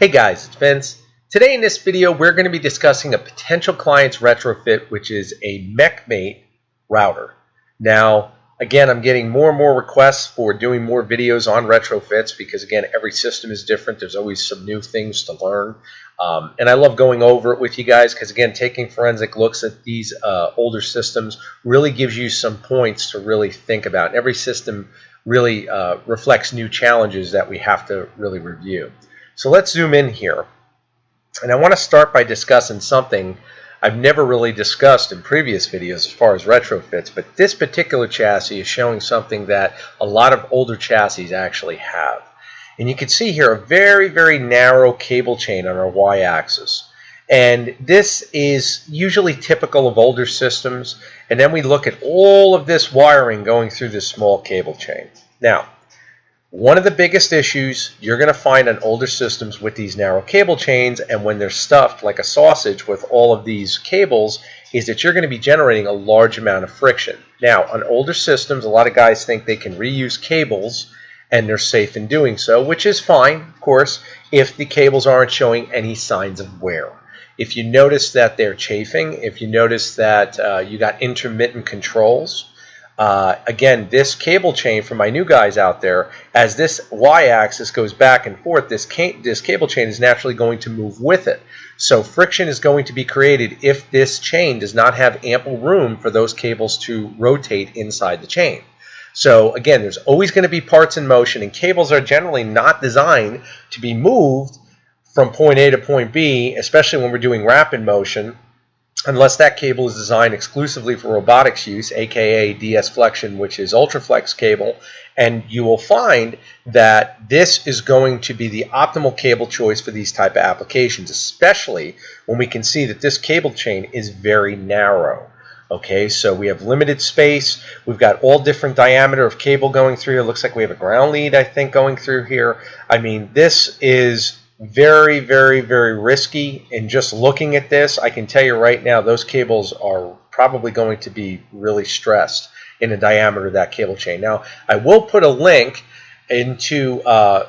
Hey guys, it's Vince. Today in this video we're going to be discussing a potential client's retrofit, which is a MechMate router. Now again, I'm getting more and more requests for doing more videos on retrofits because again, every system is different. There's always some new things to learn. And I love going over it with you guys because again, taking forensic looks at these older systems really gives you some points to really think about. And every system really reflects new challenges that we have to really review. So let's zoom in here, and I want to start by discussing something I've never really discussed in previous videos as far as retrofits, but this particular chassis is showing something that a lot of older chassis actually have. And you can see here a very, very narrow cable chain on our y-axis. And this is usually typical of older systems, and then we look at all of this wiring going through this small cable chain. Now, one of the biggest issues you're going to find on older systems with these narrow cable chains and when they're stuffed like a sausage with all of these cables is that you're going to be generating a large amount of friction. Now, on older systems, a lot of guys think they can reuse cables and they're safe in doing so, which is fine, of course, if the cables aren't showing any signs of wear. If you notice that they're chafing, if you notice that you got intermittent controls, again, this cable chain for my new guys out there, as this y-axis goes back and forth, this cable chain is naturally going to move with it. So friction is going to be created if this chain does not have ample room for those cables to rotate inside the chain. So again, there's always going to be parts in motion, and cables are generally not designed to be moved from point A to point B, especially when we're doing rapid motion, unless that cable is designed exclusively for robotics use, aka DS Flexion, which is ultraflex cable. And you will find that this is going to be the optimal cable choice for these type of applications, especially when we can see that this cable chain is very narrow. Okay, so we have limited space. We've got all different diameter of cable going through. It looks like we have a ground lead, I think, going through here. I mean, this is very, very, very risky. And just looking at this, I can tell you right now, those cables are probably going to be really stressed in the diameter of that cable chain. Now, I will put a link into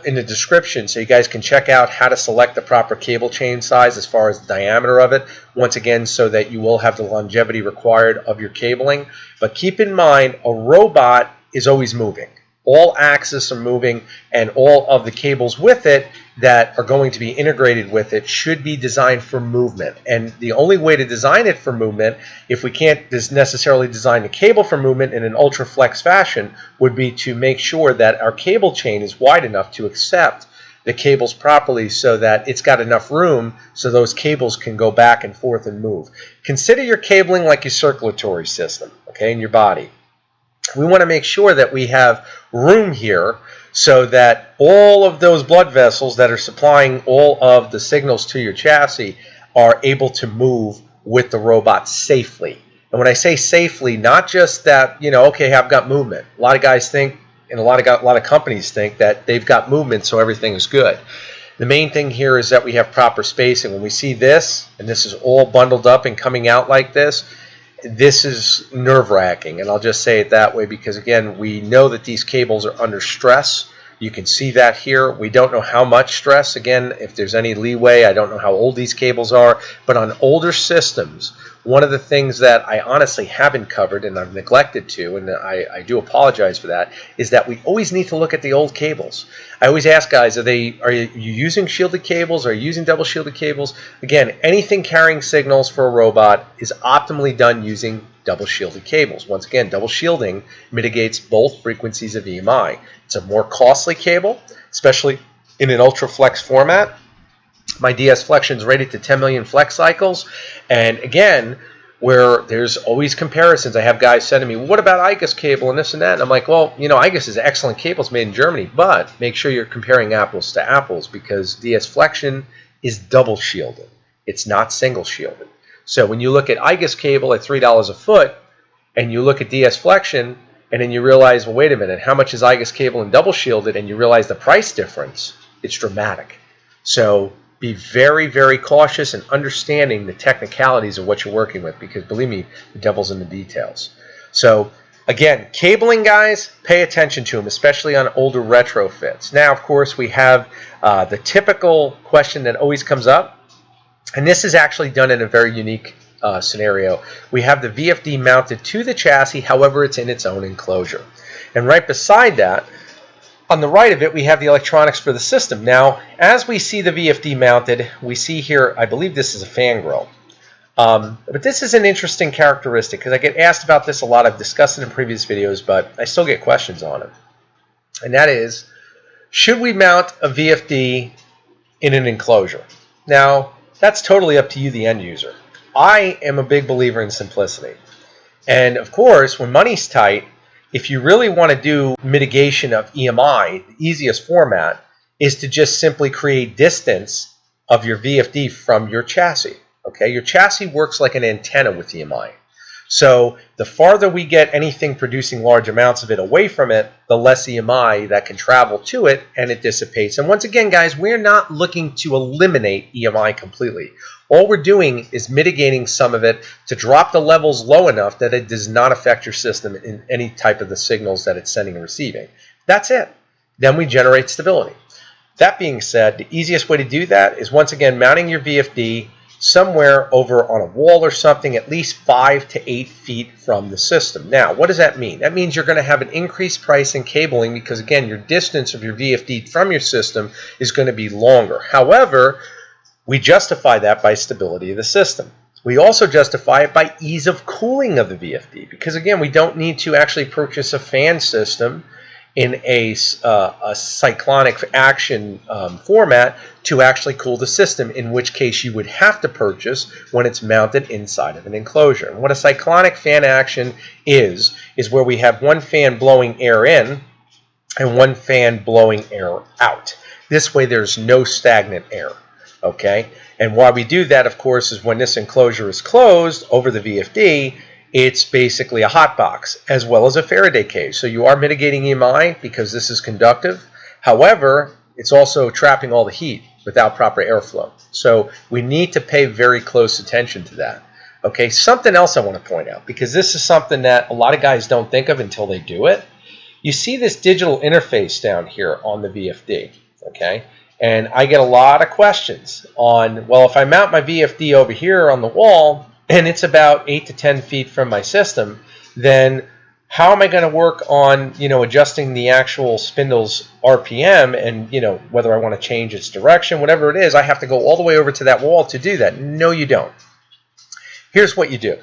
in the description so you guys can check out how to select the proper cable chain size as far as the diameter of it, once again, so that you will have the longevity required of your cabling. But keep in mind, a robot is always moving. All axes are moving, and all of the cables with it that are going to be integrated with it should be designed for movement. And the only way to design it for movement, if we can't necessarily design the cable for movement in an ultra flex fashion, would be to make sure that our cable chain is wide enough to accept the cables properly so that it's got enough room so those cables can go back and forth and move. Consider your cabling like your circulatory system, okay, in your body. We want to make sure that we have room here so that all of those blood vessels that are supplying all of the signals to your chassis are able to move with the robot safely. And when I say safely, not just that, okay, I've got movement. A lot of guys think, and a lot of companies think that they've got movement, so everything is good. The main thing here is that we have proper spacing. When we see this, and this is all bundled up and coming out like this is nerve-wracking, and I'll just say it that way because, again, we know that these cables are under stress. You can see that here. We don't know how much stress, again, if there's any leeway. I don't know how old these cables are, but on older systems, one of the things that I honestly haven't covered and I've neglected to, and I do apologize for that, is that we always need to look at the old cables. I always ask guys, are you using shielded cables? Are you using double shielded cables? Again, anything carrying signals for a robot is optimally done using double shielded cables. Once again, double shielding mitigates both frequencies of EMI. It's a more costly cable, especially in an ultra flex format. My DS Flexion is rated to 10 million flex cycles, and again, where there's always comparisons. I have guys sending me, well, what about IDS cable and this and that? And I'm like, well, IDS is excellent cable. It's made in Germany, but make sure you're comparing apples to apples because DS Flexion is double shielded. It's not single shielded. So when you look at IDS cable at $3 a foot, and you look at DS Flexion, and then you realize, well, wait a minute, how much is IDS cable and double shielded? And you realize the price difference, it's dramatic. So be very, very cautious in understanding the technicalities of what you're working with because, believe me, the devil's in the details. So Again, cabling, guys, pay attention to them, especially on older retrofits. Now, of course, we have the typical question that always comes up, and this is actually done in a very unique scenario. We have the VFD mounted to the chassis, however, it's in its own enclosure. And right beside that, on the right of it, we have the electronics for the system. Now, as we see the VFD mounted, we see here, I believe this is a fan grill. But this is an interesting characteristic because I get asked about this a lot. I've discussed it in previous videos, but I still get questions on it. And that is, should we mount a VFD in an enclosure? Now, that's totally up to you, the end user. I am a big believer in simplicity. And of course, when money's tight, if you really want to do mitigation of EMI, the easiest format is to just simply create distance of your VFD from your chassis. Okay, your chassis works like an antenna with EMI. So the farther we get anything producing large amounts of it away from it, the less EMI that can travel to it, and it dissipates. And once again, guys, we're not looking to eliminate EMI completely. All we're doing is mitigating some of it to drop the levels low enough that it does not affect your system in any type of the signals that it's sending and receiving. That's it. Then we generate stability. That being said, the easiest way to do that is, once again, mounting your VFD somewhere over on a wall or something, at least 5 to 8 feet from the system. Now, what does that mean? That means you're going to have an increased price in cabling because, again, your distance of your VFD from your system is going to be longer. However, we justify that by stability of the system. We also justify it by ease of cooling of the VFD because, again, we don't need to actually purchase a fan system in a cyclonic action format to actually cool the system, in which case you would have to purchase when it's mounted inside of an enclosure. And what a cyclonic fan action is where we have one fan blowing air in and one fan blowing air out. This way there's no stagnant air. Okay? And why we do that, of course, is when this enclosure is closed over the VFD, it's basically a hot box as well as a Faraday cage. So you are mitigating EMI because this is conductive. However, it's also trapping all the heat without proper airflow. So we need to pay very close attention to that. Okay, something else I want to point out, because this is something that a lot of guys don't think of until they do it. You see this digital interface down here on the VFD, okay? And I get a lot of questions on, well, if I mount my VFD over here on the wall, and it's about 8 to 10 feet from my system, then how am I going to work on, adjusting the actual spindle's RPM and, whether I want to change its direction, whatever it is, I have to go all the way over to that wall to do that. No, you don't. Here's what you do.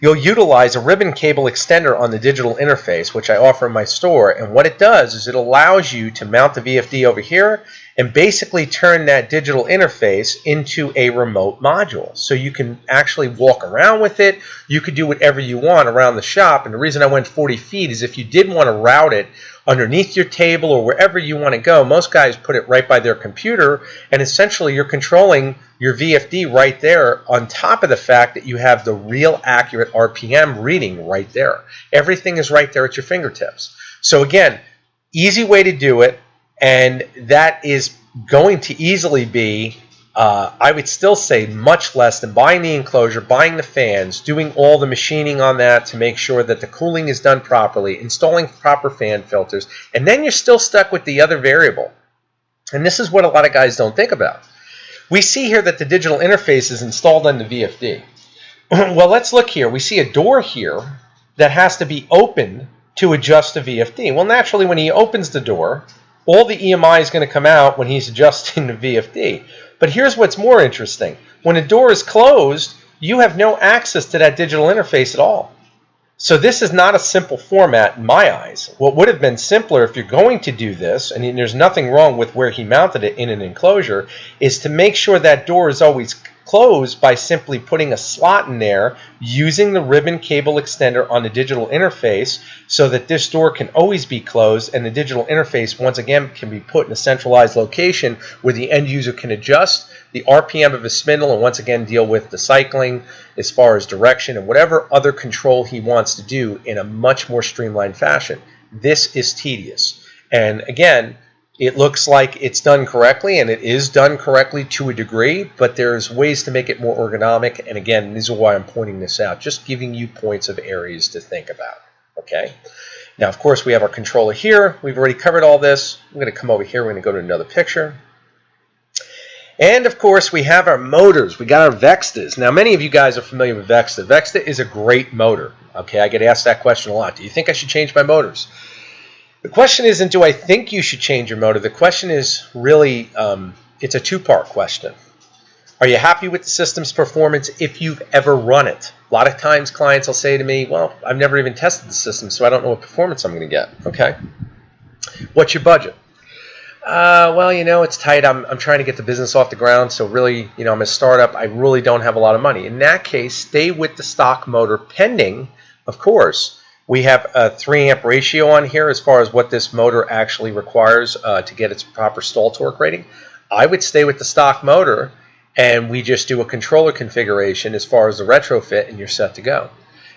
You'll utilize a ribbon cable extender on the digital interface, which I offer in my store, and what it does is it allows you to mount the VFD over here and basically turn that digital interface into a remote module. So you can actually walk around with it. You could do whatever you want around the shop, and the reason I went 40 feet is if you did want to route it underneath your table or wherever you want to go, most guys put it right by their computer, and essentially you're controlling your VFD right there on top of the fact that you have the real accurate RPM reading right there. Everything is right there at your fingertips. So again, easy way to do it, and that is going to easily be, I would still say, much less than buying the enclosure, buying the fans, doing all the machining on that to make sure that the cooling is done properly, installing proper fan filters, and then you're still stuck with the other variable. And this is what a lot of guys don't think about. We see here that the digital interface is installed on the VFD. Well, let's look here. We see a door here that has to be opened to adjust the VFD. Well, naturally, when he opens the door, all the EMI is going to come out when he's adjusting the VFD. But here's what's more interesting. When a door is closed, you have no access to that digital interface at all. So this is not a simple format in my eyes. What would have been simpler if you're going to do this, and there's nothing wrong with where he mounted it in an enclosure, is to make sure that door is always closed by simply putting a slot in there using the ribbon cable extender on the digital interface so that this door can always be closed, and the digital interface once again can be put in a centralized location where the end user can adjust the RPM of his spindle and once again deal with the cycling as far as direction and whatever other control he wants to do in a much more streamlined fashion. This is tedious, and again, it looks like it's done correctly, and it is done correctly to a degree, but there's ways to make it more ergonomic, and again, this is why I'm pointing this out, just giving you points of areas to think about. Okay. Now, of course, we have our controller here. We've already covered all this. I'm going to come over here. We're going to go to another picture. And, of course, we have our motors. We got our Vextas. Now, many of you guys are familiar with Vexta. Vexta is a great motor. Okay, I get asked that question a lot. Do you think I should change my motors? The question isn't, do I think you should change your motor? The question is really, it's a two-part question. Are you happy with the system's performance if you've ever run it? A lot of times clients will say to me, well, I've never even tested the system, so I don't know what performance I'm going to get. Okay. What's your budget? Well, you know, it's tight. I'm trying to get the business off the ground, so really, you know, I'm a startup. I really don't have a lot of money. In that case, stay with the stock motor pending, of course. We have a 3-amp ratio on here as far as what this motor actually requires to get its proper stall torque rating. I would stay with the stock motor, and we just do a controller configuration as far as the retrofit, and you're set to go.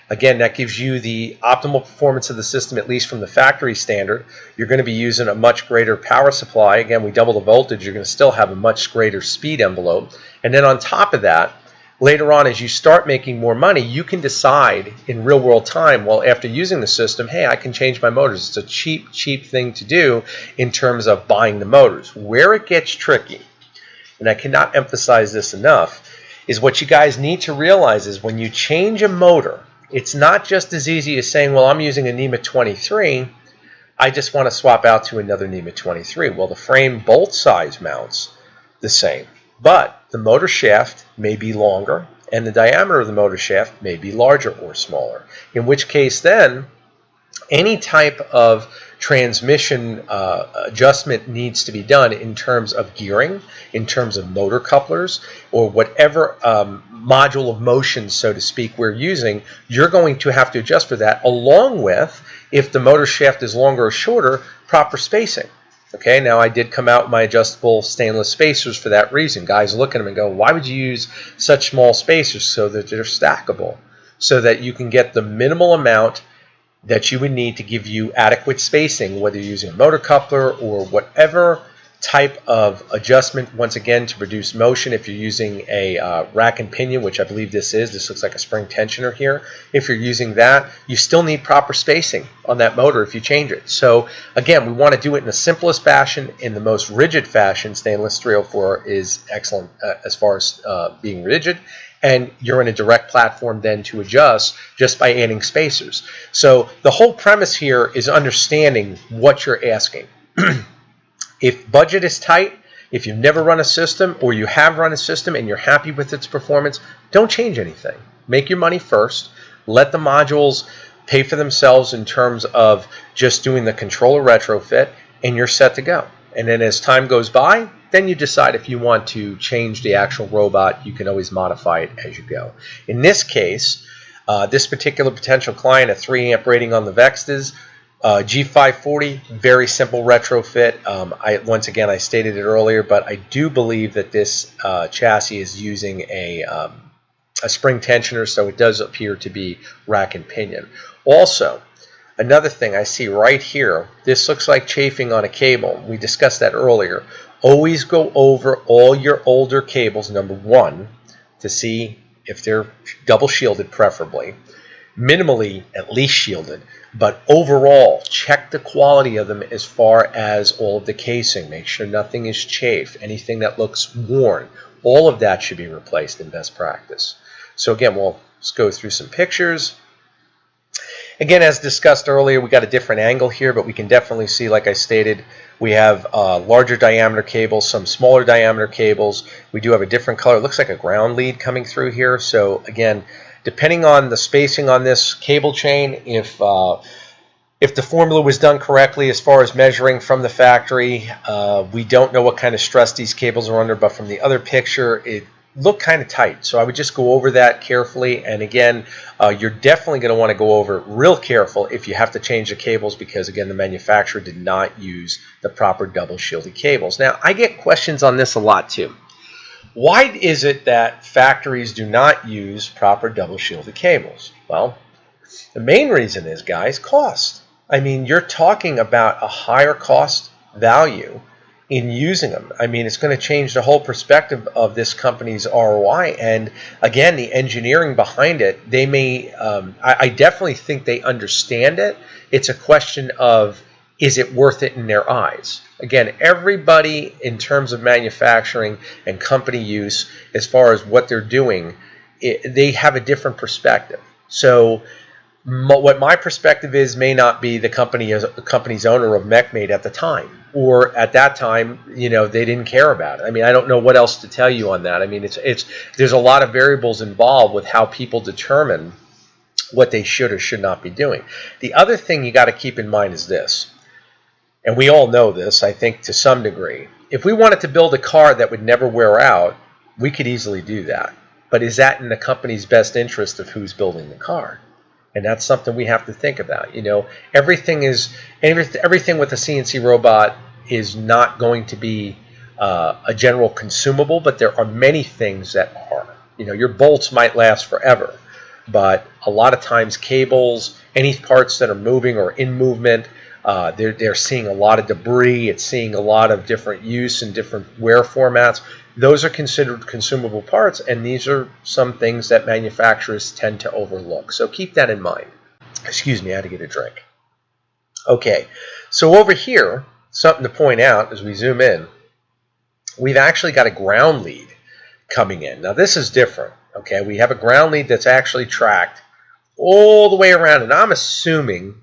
Again, that gives you the optimal performance of the system, at least from the factory standard. You're going to be using a much greater power supply. Again, we double the voltage. You're going to still have a much greater speed envelope. And then on top of that, later on, as you start making more money, you can decide in real-world time, well, after using the system, hey, I can change my motors. It's a cheap thing to do in terms of buying the motors. Where it gets tricky, and I cannot emphasize this enough, is what you guys need to realize is when you change a motor, it's not just as easy as saying, well, I'm using a NEMA 23, I just want to swap out to another NEMA 23. Well, the frame bolt size mounts the same, but the motor shaft may be longer and the diameter of the motor shaft may be larger or smaller, in which case then any type of transmission adjustment needs to be done in terms of gearing, in terms of motor couplers, or whatever module of motion, so to speak, we're using. You're going to have to adjust for that, along with, if the motor shaft is longer or shorter, proper spacing. Okay, now I did come out with my adjustable stainless spacers for that reason. Guys look at them and go, why would you use such small spacers? So that they're stackable, so that you can get the minimal amount that you would need to give you adequate spacing, whether you're using a motor coupler or whatever type of adjustment, once again, to produce motion. If you're using a rack and pinion, which I believe this looks like a spring tensioner here. If you're using that, you still need proper spacing on that motor if you change it. So again, we want to do it in the simplest fashion, in the most rigid fashion. Stainless 304 is excellent as far as being rigid. And you're in a direct platform then to adjust just by adding spacers. So the whole premise here is understanding what you're asking. If budget is tight, if you've never run a system or you have run a system and you're happy with its performance, don't change anything. Make your money first. Let the modules pay for themselves in terms of just doing the controller retrofit, and you're set to go. And then as time goes by, then you decide if you want to change the actual robot. You can always modify it as you go. In this case, this particular potential client, a 3-amp rating on the Vextas, G540, very simple retrofit. Once again, I stated it earlier, but I do believe that this chassis is using a spring tensioner, so it does appear to be rack and pinion. Also, another thing I see right here, this looks like chafing on a cable. We discussed that earlier. Always go over all your older cables, number one, to see if they're double shielded, preferably. Minimally, at least shielded. But overall, check the quality of them as far as all of the casing. Make sure nothing is chafed. Anything that looks worn, all of that should be replaced in best practice. So again, we'll just go through some pictures. Again, as discussed earlier, we got a different angle here, but we can definitely see, like I stated, we have larger diameter cables, some smaller diameter cables. We do have a different color. It looks like a ground lead coming through here. So again, depending on the spacing on this cable chain, if the formula was done correctly as far as measuring from the factory, we don't know what kind of stress these cables are under, but from the other picture, it looked kind of tight. So I would just go over that carefully. And again, you're definitely going to want to go over it real careful if you have to change the cables, because again, the manufacturer did not use the proper double shielded cables. Now, I get questions on this a lot too. Why is it that factories do not use proper double shielded cables? Well, the main reason is, guys, cost. I mean, you're talking about a higher cost value in using them. I mean, it's going to change the whole perspective of this company's ROI. And again, the engineering behind it, they may, I definitely think they understand it. It's a question of, is it worth it in their eyes? Again, everybody in terms of manufacturing and company use, as far as what they're doing, they have a different perspective. So what my perspective is may not be the company's owner of MechMate at the time, or at that time, you know, they didn't care about it. I mean, I don't know what else to tell you on that. I mean, there's a lot of variables involved with how people determine what they should or should not be doing. The other thing you got to keep in mind is this, and we all know this, I think, to some degree. If we wanted to build a car that would never wear out, we could easily do that. But is that in the company's best interest of who's building the car? And that's something we have to think about. You know, everything with a CNC robot is not going to be a general consumable, but there are many things that are. You know, your bolts might last forever, but a lot of times cables, any parts that are moving or in movement, they're seeing a lot of debris. It's seeing a lot of different use and different wear formats. Those are considered consumable parts, and these are some things that manufacturers tend to overlook. So keep that in mind. Excuse me, I had to get a drink. Okay, so over here, something to point out as we zoom in, we've actually got a ground lead coming in. Now this is different. Okay, we have a ground lead that's actually tracked all the way around, and I'm assuming,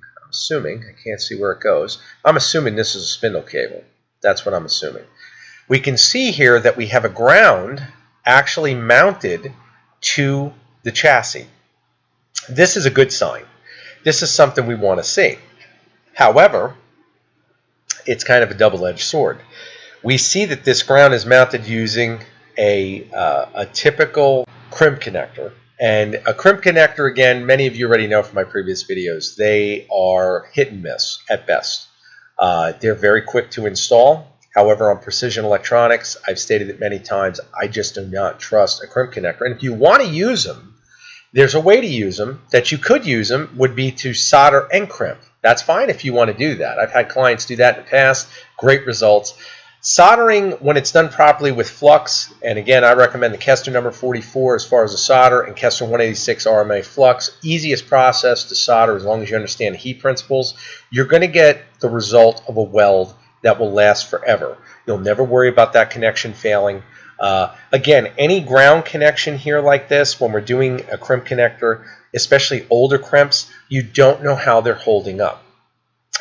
I can't see where it goes, I'm assuming this is a spindle cable. That's what I'm assuming. We can see here that we have a ground actually mounted to the chassis. This is a good sign. This is something we want to see. However, it's kind of a double-edged sword. We see that this ground is mounted using a typical crimp connector. And a crimp connector, again, many of you already know from my previous videos, they are hit and miss at best. They're very quick to install. However, on precision electronics, I've stated it many times, I just do not trust a crimp connector. And if you want to use them, there's a way to use them that you could use them would be to solder and crimp. That's fine if you want to do that. I've had clients do that in the past. Great results. Soldering, when it's done properly with Flux, and again, I recommend the Kester number 44 as far as the solder, and Kester 186 RMA Flux. Easiest process to solder as long as you understand heat principles. You're going to get the result of a weld that will last forever. You'll never worry about that connection failing. Again, any ground connection here like this, when we're doing a crimp connector, especially older crimps, you don't know how they're holding up.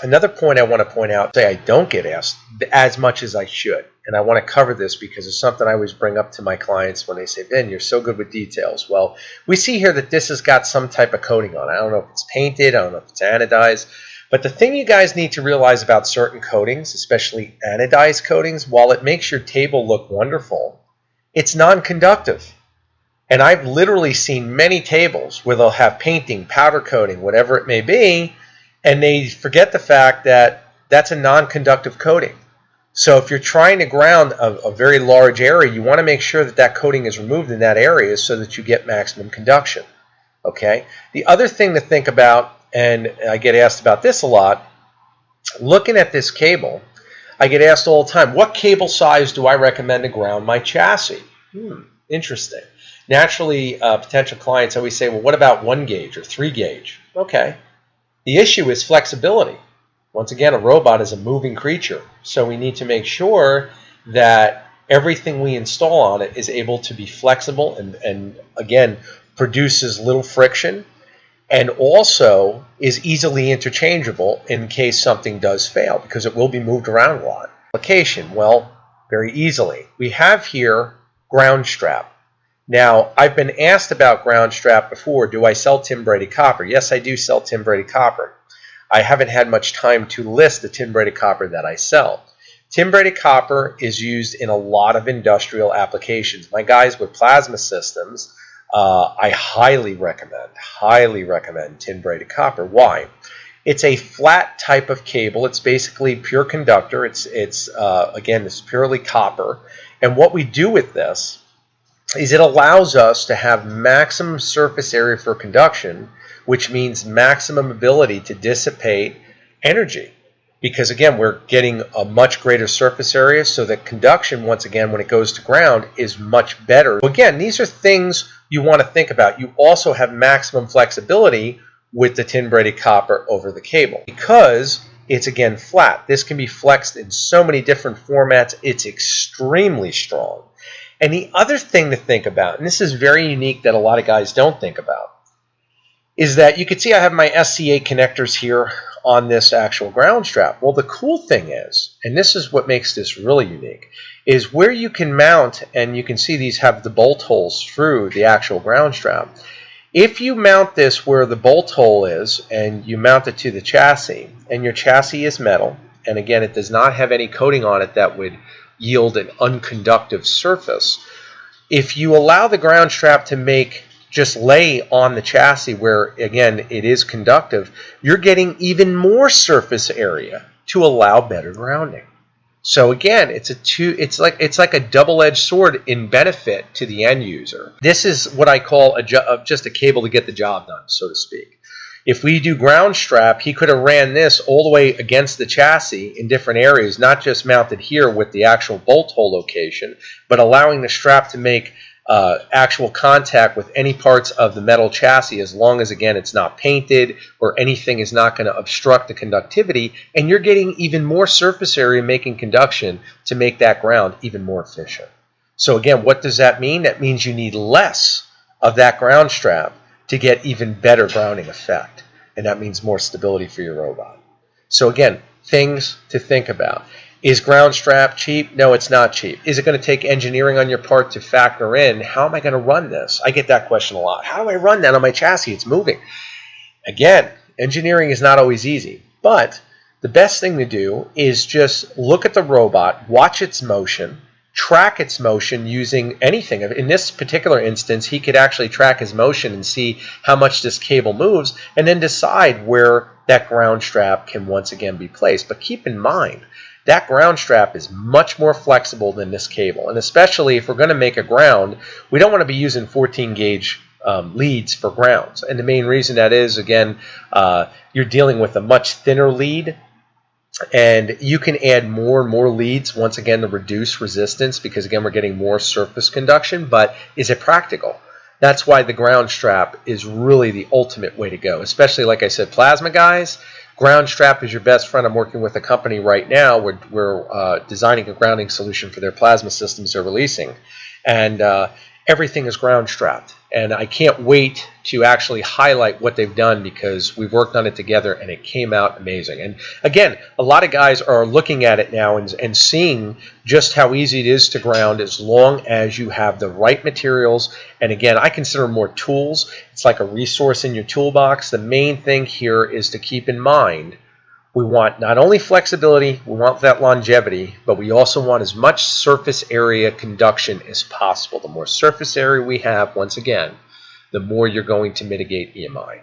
Another point I want to point out, say I don't get asked as much as I should, and I want to cover this because it's something I always bring up to my clients when they say, Ben, you're so good with details. Well, we see here that this has got some type of coating on it. I don't know if it's painted, I don't know if it's anodized. But the thing you guys need to realize about certain coatings, especially anodized coatings, while it makes your table look wonderful, it's non-conductive. And I've literally seen many tables where they'll have painting, powder coating, whatever it may be, and they forget the fact that that's a non-conductive coating. So if you're trying to ground a very large area, you want to make sure that that coating is removed in that area so that you get maximum conduction. Okay? The other thing to think about, and I get asked about this a lot, looking at this cable, I get asked all the time, what cable size do I recommend to ground my chassis? Interesting. Naturally, potential clients always say, well, what about 1 gauge or 3 gauge? Okay. The issue is flexibility. Once again, a robot is a moving creature, so we need to make sure that everything we install on it is able to be flexible and again, produces little friction, and also is easily interchangeable in case something does fail, because it will be moved around a lot. Application, well, very easily. We have here ground strap. Now, I've been asked about ground strap before. Do I sell tin braided copper? Yes, I do sell tin braided copper. I haven't had much time to list the tin braided copper that I sell. Tin braided copper is used in a lot of industrial applications. My guys with plasma systems, I highly recommend tin braided copper. Why? It's a flat type of cable. It's basically pure conductor. Again, it's purely copper. And what we do with this is it allows us to have maximum surface area for conduction, which means maximum ability to dissipate energy. because again, we're getting a much greater surface area, so that conduction, once again, when it goes to ground, is much better. Again, these are things you want to think about. You also have maximum flexibility with the tin braided copper over the cable because it's again flat. This can be flexed in so many different formats. It's extremely strong. And the other thing to think about, and this is very unique that a lot of guys don't think about, is that you can see I have my SC8 connectors here on this actual ground strap. Well, the cool thing is, and this is what makes this really unique, is where you can mount, and you can see these have the bolt holes through the actual ground strap. If you mount this where the bolt hole is, and you mount it to the chassis, and your chassis is metal, and again, it does not have any coating on it that would yield an unconductive surface, if you allow the ground strap to just lay on the chassis where, again, it is conductive, you're getting even more surface area to allow better grounding. So again, it's like a double-edged sword in benefit to the end user. This is what I call just a cable to get the job done, so to speak. If we do ground strap, he could have ran this all the way against the chassis in different areas, not just mounted here with the actual bolt hole location, but allowing the strap to make actual contact with any parts of the metal chassis, as long as, again, it's not painted or anything is not going to obstruct the conductivity, and you're getting even more surface area making conduction to make that ground even more efficient. So again, what does that mean? That means you need less of that ground strap to get even better grounding effect, and that means more stability for your robot. So again, things to think about. Is ground strap cheap? No, it's not cheap. Is it going to take engineering on your part to factor in? How am I going to run this? I get that question a lot. How do I run that on my chassis? It's moving. Again, engineering is not always easy, but the best thing to do is just look at the robot, watch its motion, track its motion using anything. In this particular instance, he could actually track his motion and see how much this cable moves, and then decide where that ground strap can once again be placed. But keep in mind, that ground strap is much more flexible than this cable, and especially if we're going to make a ground, we don't want to be using 14 gauge leads for grounds. And the main reason that is, again, you're dealing with a much thinner lead, and you can add more and more leads, once again, to reduce resistance, because again, we're getting more surface conduction. But is it practical? That's why the ground strap is really the ultimate way to go, especially, like I said, plasma guys. Ground strap is your best friend. I'm working with a company right now. We're designing a grounding solution for their plasma systems they're releasing, and everything is ground strapped. And I can't wait to actually highlight what they've done, because we've worked on it together and it came out amazing. And again, a lot of guys are looking at it now and seeing just how easy it is to ground as long as you have the right materials. And again, I consider more tools. It's like a resource in your toolbox. The main thing here is to keep in mind, we want not only flexibility, we want that longevity, but we also want as much surface area conduction as possible. The more surface area we have, once again, the more you're going to mitigate EMI.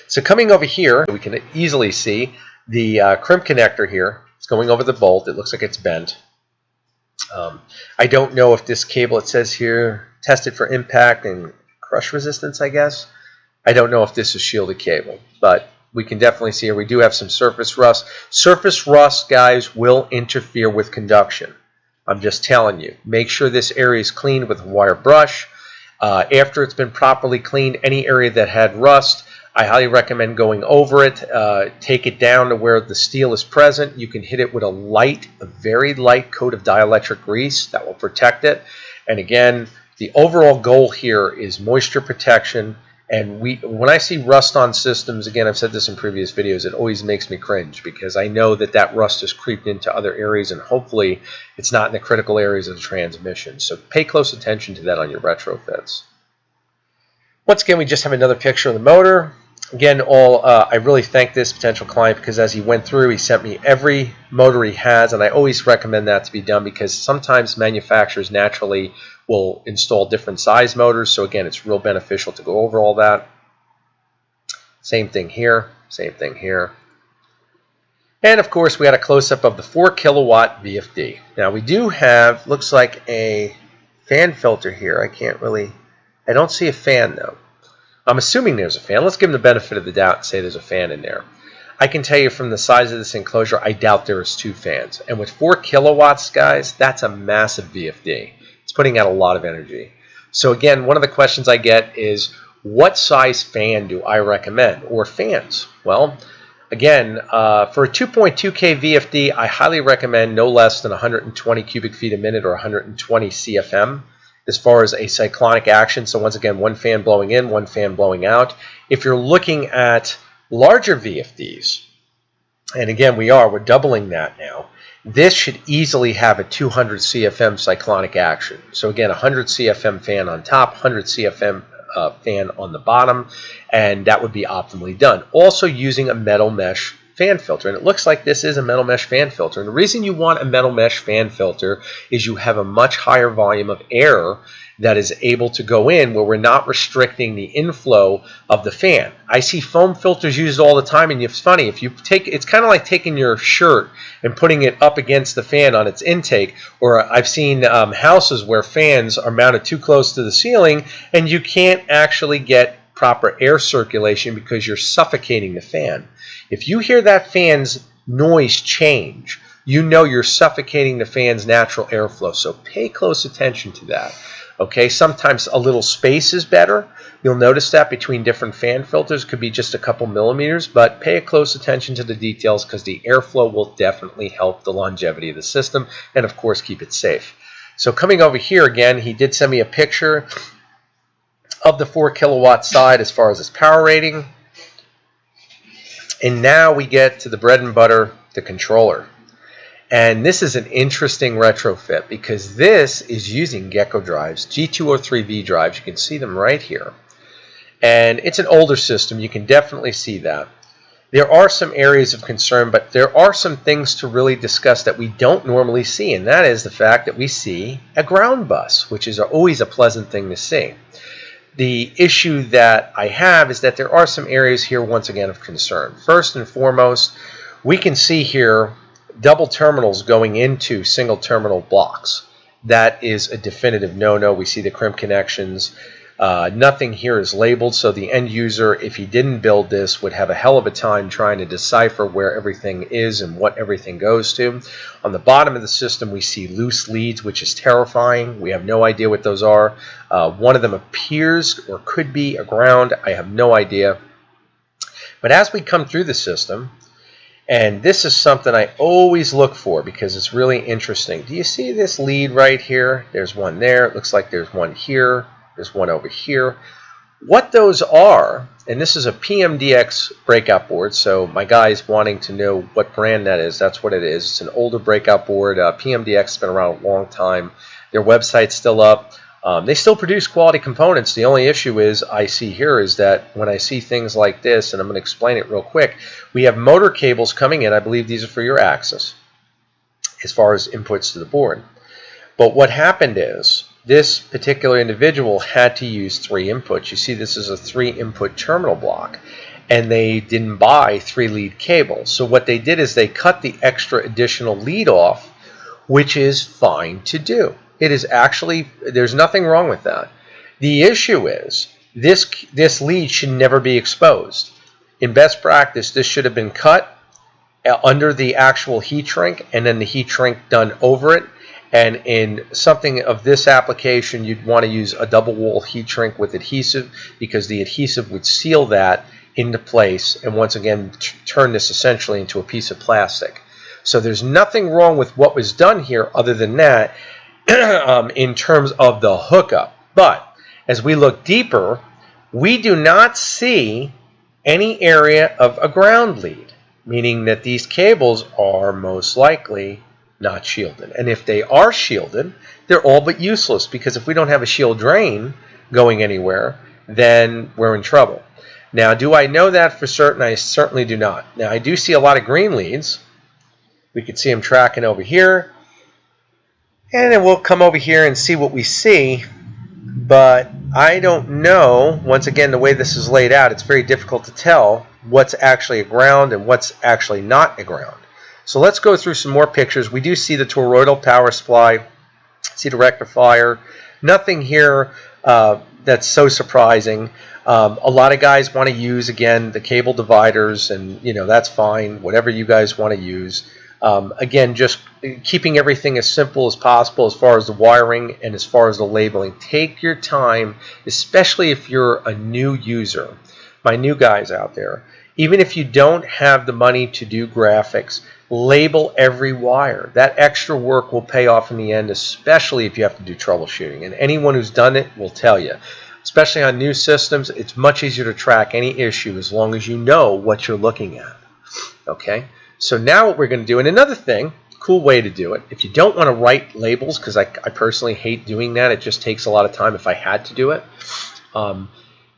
So coming over here, we can easily see the crimp connector here. It's going over the bolt. It looks like it's bent. I don't know if this cable, it says here, tested for impact and crush resistance, I guess. I don't know if this is shielded cable, but we can definitely see here we do have some surface rust. Surface rust, guys, will interfere with conduction. I'm just telling you. Make sure this area is cleaned with a wire brush. After it's been properly cleaned, any area that had rust, I highly recommend going over it. Take it down to where the steel is present. You can hit it with a very light coat of dielectric grease. That will protect it. And again, the overall goal here is moisture protection. And when I see rust on systems, again, I've said this in previous videos, it always makes me cringe, because I know that that rust has creeped into other areas, and hopefully it's not in the critical areas of the transmission. So pay close attention to that on your retrofits. Once again, we just have another picture of the motor. Again, I really thank this potential client, because as he went through, he sent me every motor he has, and I always recommend that to be done, because sometimes manufacturers naturally will install different size motors. So again, it's real beneficial to go over all that. Same thing here, same thing here. And of course, we had a close-up of the 4 kilowatt VFD. Now we do have, looks like a fan filter here. I don't see a fan though. I'm assuming there's a fan. Let's give him the benefit of the doubt and say there's a fan in there. I can tell you from the size of this enclosure, I doubt there is 2 fans. And with 4 kilowatts, guys, that's a massive VFD. It's putting out a lot of energy. So again, one of the questions I get is, what size fan do I recommend, or fans? Well, again, for a 2.2K VFD, I highly recommend no less than 120 cubic feet a minute or 120 CFM as far as a cyclonic action. So once again, 1 fan blowing in, 1 fan blowing out. If you're looking at larger VFDs, and again, we're doubling that now, this should easily have a 200 CFM cyclonic action. So again, 100 CFM fan on top, 100 CFM fan on the bottom, and that would be optimally done. Also using a metal mesh fan filter, and it looks like this is a metal mesh fan filter. And the reason you want a metal mesh fan filter is you have a much higher volume of air that is able to go in, where we're not restricting the inflow of the fan. I see foam filters used all the time, and it's funny, if you take, it's kind of like taking your shirt and putting it up against the fan on its intake. Or I've seen houses where fans are mounted too close to the ceiling and you can't actually get proper air circulation because you're suffocating the fan. If you hear that fan's noise change, you know you're suffocating the fan's natural airflow. So pay close attention to that. Okay, sometimes a little space is better. You'll notice that between different fan filters could be just a couple millimeters, but pay close attention to the details because the airflow will definitely help the longevity of the system and of course keep it safe. So coming over here again, he did send me a picture of the 4 kilowatt side as far as its power rating. And now we get to the bread and butter, the controller. And this is an interesting retrofit because this is using Gecko drives, G203V drives. You can see them right here. And it's an older system. You can definitely see that. There are some areas of concern, but there are some things to really discuss that we don't normally see. And that is the fact that we see a ground bus, which is always a pleasant thing to see. The issue that I have is that there are some areas here, once again, of concern. First and foremost, we can see here double terminals going into single terminal blocks. That is a definitive no-no. We see the crimp connections. Nothing here is labeled, so the end user, if he didn't build this, would have a hell of a time trying to decipher where everything is and what everything goes to. On the bottom of the system, we see loose leads, which is terrifying. We have no idea what those are. One of them appears or could be a ground. I have no idea. But as we come through the system, and this is something I always look for because it's really interesting. Do you see this lead right here? There's one there. It looks like there's one here. There's one over here. What those are, and this is a PMDX breakout board, so my guy's wanting to know what brand that is. That's what it is. It's an older breakout board. PMDX has been around a long time. Their website's still up. They still produce quality components. The only issue is I see here is that when I see things like this, and I'm going to explain it real quick, we have motor cables coming in. I believe these are for your axis as far as inputs to the board. But what happened is this particular individual had to use 3 inputs. You see this is a 3 input terminal block, and they didn't buy 3 lead cables. So what they did is they cut the extra additional lead off, which is fine to do. It is actually, there's nothing wrong with that. The issue is this lead should never be exposed. In best practice, this should have been cut under the actual heat shrink and then the heat shrink done over it. And in something of this application, you'd want to use a double wall heat shrink with adhesive because the adhesive would seal that into place and once again turn this essentially into a piece of plastic. So there's nothing wrong with what was done here other than that in terms of the hookup. But as we look deeper, we do not see any area of a ground lead, meaning that these cables are most likely not shielded. And if they are shielded, they're all but useless because if we don't have a shield drain going anywhere, then we're in trouble. Now, do I know that for certain? I certainly do not. Now, I do see a lot of green leads. We can see them tracking over here. And then we'll come over here and see what we see. But I don't know, once again, the way this is laid out, it's very difficult to tell what's actually a ground and what's actually not a ground. So let's go through some more pictures. We do see the toroidal power supply See the rectifier? Nothing here that's so surprising. A lot of guys want to use, again, the cable dividers, and that's fine, whatever you guys want to use. Again, just keeping everything as simple as possible as far as the wiring and as far as the labeling. Take your time, especially if you're a new user. My new guys out there, even if you don't have the money to do graphics, label every wire. That extra work will pay off in the end, especially if you have to do troubleshooting. And anyone who's done it will tell you, especially on new systems, it's much easier to track any issue as long as you know what you're looking at. Okay, so now what we're going to do, and another thing, cool way to do it, if you don't want to write labels, because I personally hate doing that, it just takes a lot of time if I had to do it,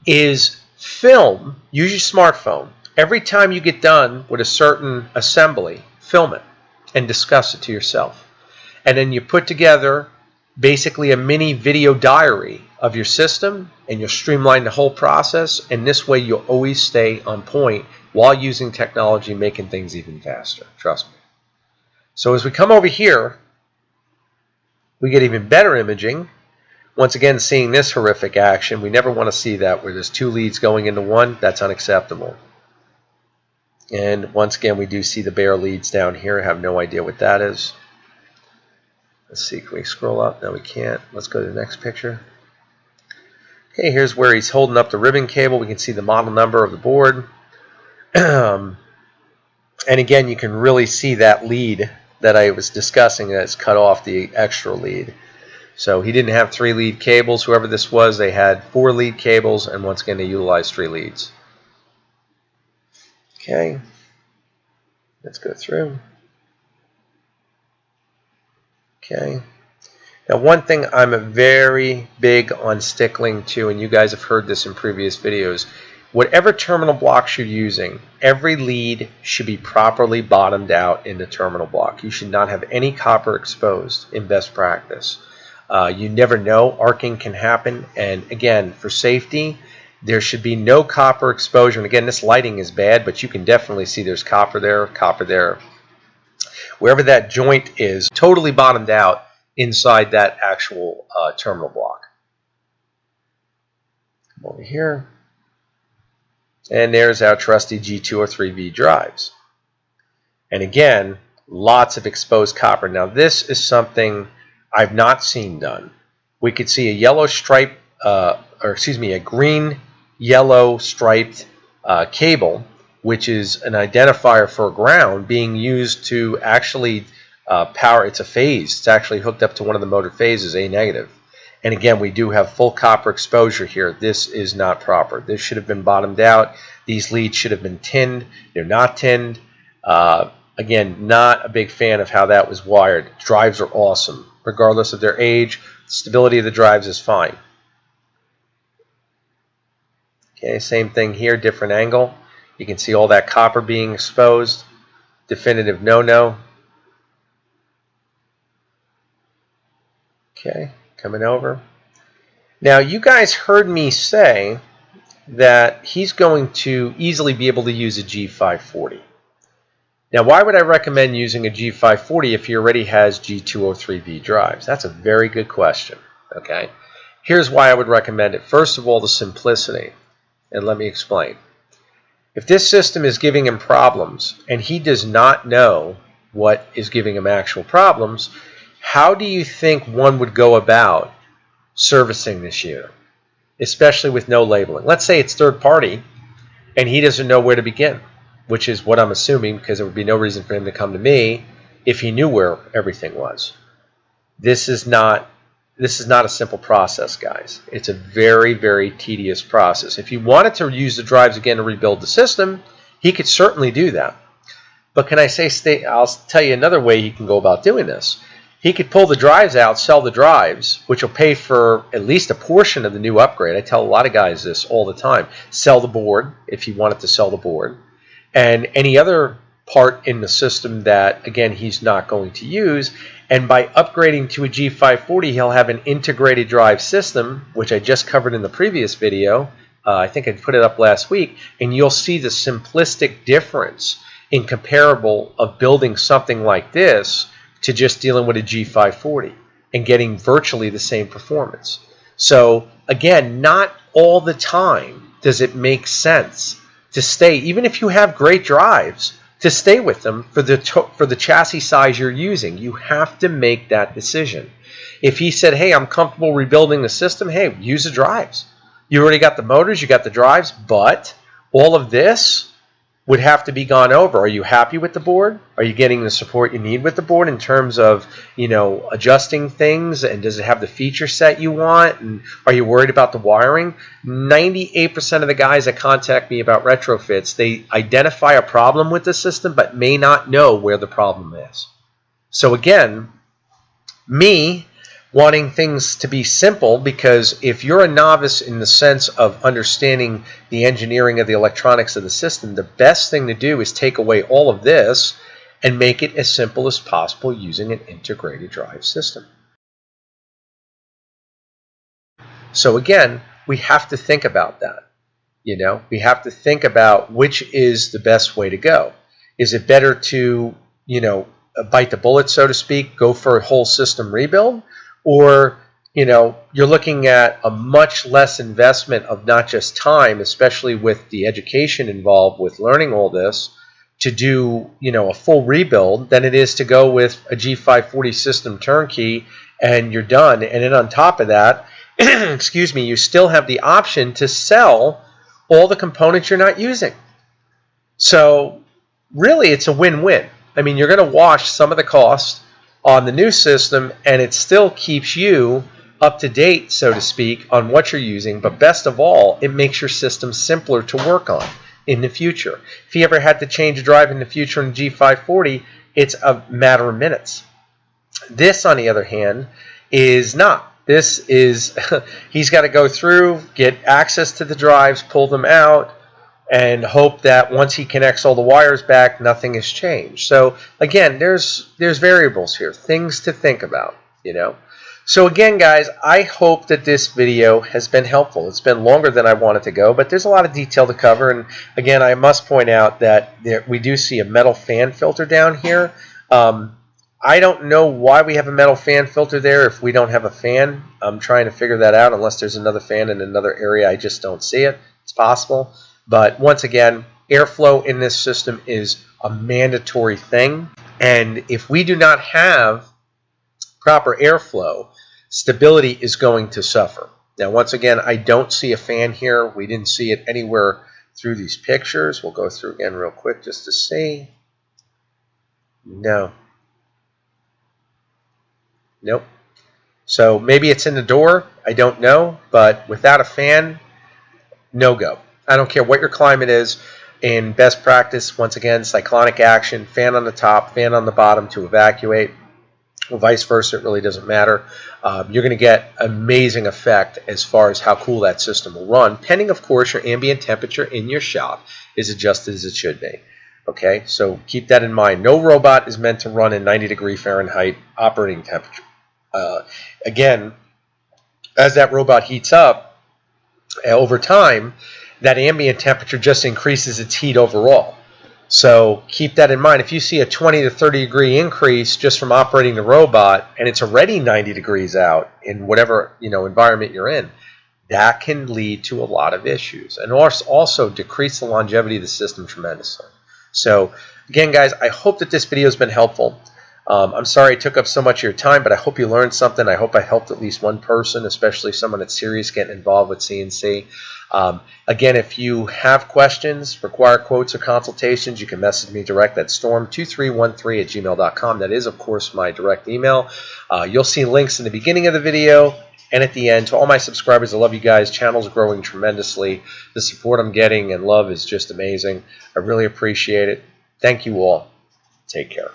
is film, use your smartphone. Every time you get done with a certain assembly, film it and discuss it to yourself. And then you put together basically a mini video diary of your system, and you'll streamline the whole process, and this way you'll always stay on point while using technology, making things even faster. Trust me. So as we come over here, we get even better imaging. Once again, seeing this horrific action, we never want to see that where there's two leads going into one. That's unacceptable. And once again, we do see the bare leads down here. I have no idea what that is. Let's see, can we scroll up? No, we can't. Let's go to the next picture. Okay, here's where he's holding up the ribbon cable. We can see the model number of the board. And again, you can really see that lead that I was discussing that's cut off the extra lead. So he didn't have 3 lead cables. Whoever this was, they had 4 lead cables, and once again, they utilized 3 leads. Okay, let's go through. Okay, now one thing I'm very big on stickling to, and you guys have heard this in previous videos, whatever terminal blocks you're using, every lead should be properly bottomed out in the terminal block. You should not have any copper exposed in best practice. You never know, arcing can happen, and again, for safety, there should be no copper exposure. And again, this lighting is bad, but you can definitely see there's copper there, copper there. Wherever that joint is, totally bottomed out inside that actual terminal block. Come over here. And there's our trusty G203V drives. And again, lots of exposed copper. Now this is something I've not seen done. We could see a yellow stripe, a green-yellow striped cable, which is an identifier for ground, being used to actually power. It's a phase. It's actually hooked up to one of the motor phases, A negative. And again, we do have full copper exposure here. This is not proper. This should have been bottomed out. These leads should have been tinned. They're not tinned. Again, not a big fan of how that was wired. Drives are awesome. Regardless of their age, the stability of the drives is fine. Okay, same thing here, different angle. You can see all that copper being exposed. Definitive no-no. Okay, coming over. Now, you guys heard me say that he's going to easily be able to use a G540. Now, why would I recommend using a G540 if he already has G203V drives? That's a very good question. Okay, here's why I would recommend it. First of all, the simplicity. And let me explain. If this system is giving him problems and he does not know what is giving him actual problems, how do you think one would go about servicing this unit, especially with no labeling? Let's say it's third party and he doesn't know where to begin, which is what I'm assuming, because there would be no reason for him to come to me if he knew where everything was. This is not a simple process, guys. It's a very, very tedious process. If he wanted to use the drives again to rebuild the system, he could certainly do that. But can I say, I'll tell you another way he can go about doing this. He could pull the drives out, sell the drives, which will pay for at least a portion of the new upgrade. I tell a lot of guys this all the time. Sell the board if he wanted to sell the board. And any other part in the system that, again, he's not going to use. And by upgrading to a G540, he'll have an integrated drive system, which I just covered in the previous video. I think I put it up last week. And you'll see the simplistic difference in comparable of building something like this to just dealing with a G540. and getting virtually the same performance. So again, not all the time does it make sense to stay, even if you have great drives, to stay with them for the chassis size you're using. You have to make that decision. If he said, hey, I'm comfortable rebuilding the system, hey, use the drives. You already got the motors, you got the drives, but all of this would have to be gone over. Are you happy with the board? Are you getting the support you need with the board in terms of, adjusting things? And does it have the feature set you want? And are you worried about the wiring? 98% of the guys that contact me about retrofits, they identify a problem with the system but may not know where the problem is. So again, me wanting things to be simple, because if you're a novice in the sense of understanding the engineering of the electronics of the system, the best thing to do is take away all of this and make it as simple as possible using an integrated drive system. So again, we have to think about that. We have to think about which is the best way to go. Is it better to, bite the bullet, so to speak, go for a whole system rebuild? Or, you're looking at a much less investment of not just time, especially with the education involved with learning all this, to do, a full rebuild than it is to go with a G540 system turnkey and you're done. And then on top of that, excuse me, you still have the option to sell all the components you're not using. So really, it's a win-win. I mean, you're going to wash some of the cost on the new system, and it still keeps you up to date, so to speak, on what you're using. But best of all, it makes your system simpler to work on in the future. If you ever had to change a drive in the future in G540, it's a matter of minutes. This, on the other hand, is not. This is, he's got to go through, get access to the drives, pull them out, and hope that once he connects all the wires back, nothing has changed. So again, there's variables here, things to think about, So again, guys, I hope that this video has been helpful. It's been longer than I wanted to go, but there's a lot of detail to cover. And again, I must point out that we do see a metal fan filter down here. I don't know why we have a metal fan filter there if we don't have a fan. I'm trying to figure that out. Unless there's another fan in another area, I just don't see it. It's possible. But once again, airflow in this system is a mandatory thing. And if we do not have proper airflow, stability is going to suffer. Now, once again, I don't see a fan here. We didn't see it anywhere through these pictures. We'll go through again real quick just to see. No. Nope. So maybe it's in the door. I don't know. But without a fan, no go. I don't care what your climate is. In best practice, once again, cyclonic action, fan on the top, fan on the bottom to evacuate. Or vice versa, it really doesn't matter. You're going to get amazing effect as far as how cool that system will run, pending, of course, your ambient temperature in your shop is adjusted as it should be. Okay, so keep that in mind. No robot is meant to run in 90-degree Fahrenheit operating temperature. Again, as that robot heats up over time, that ambient temperature just increases its heat overall. So keep that in mind. If you see a 20 to 30 degree increase just from operating the robot, and it's already 90 degrees out in whatever environment you're in, that can lead to a lot of issues and also decrease the longevity of the system tremendously. So again, guys, I hope that this video has been helpful. I'm sorry it took up so much of your time, but I hope you learned something. I hope I helped at least one person, especially someone that's serious getting involved with CNC. Again, if you have questions, require quotes or consultations, you can message me direct at storm2313@gmail.com. That is, of course, my direct email. You'll see links in the beginning of the video and at the end. To all my subscribers, I love you guys. Channel's growing tremendously. The support I'm getting and love is just amazing. I really appreciate it. Thank you all. Take care.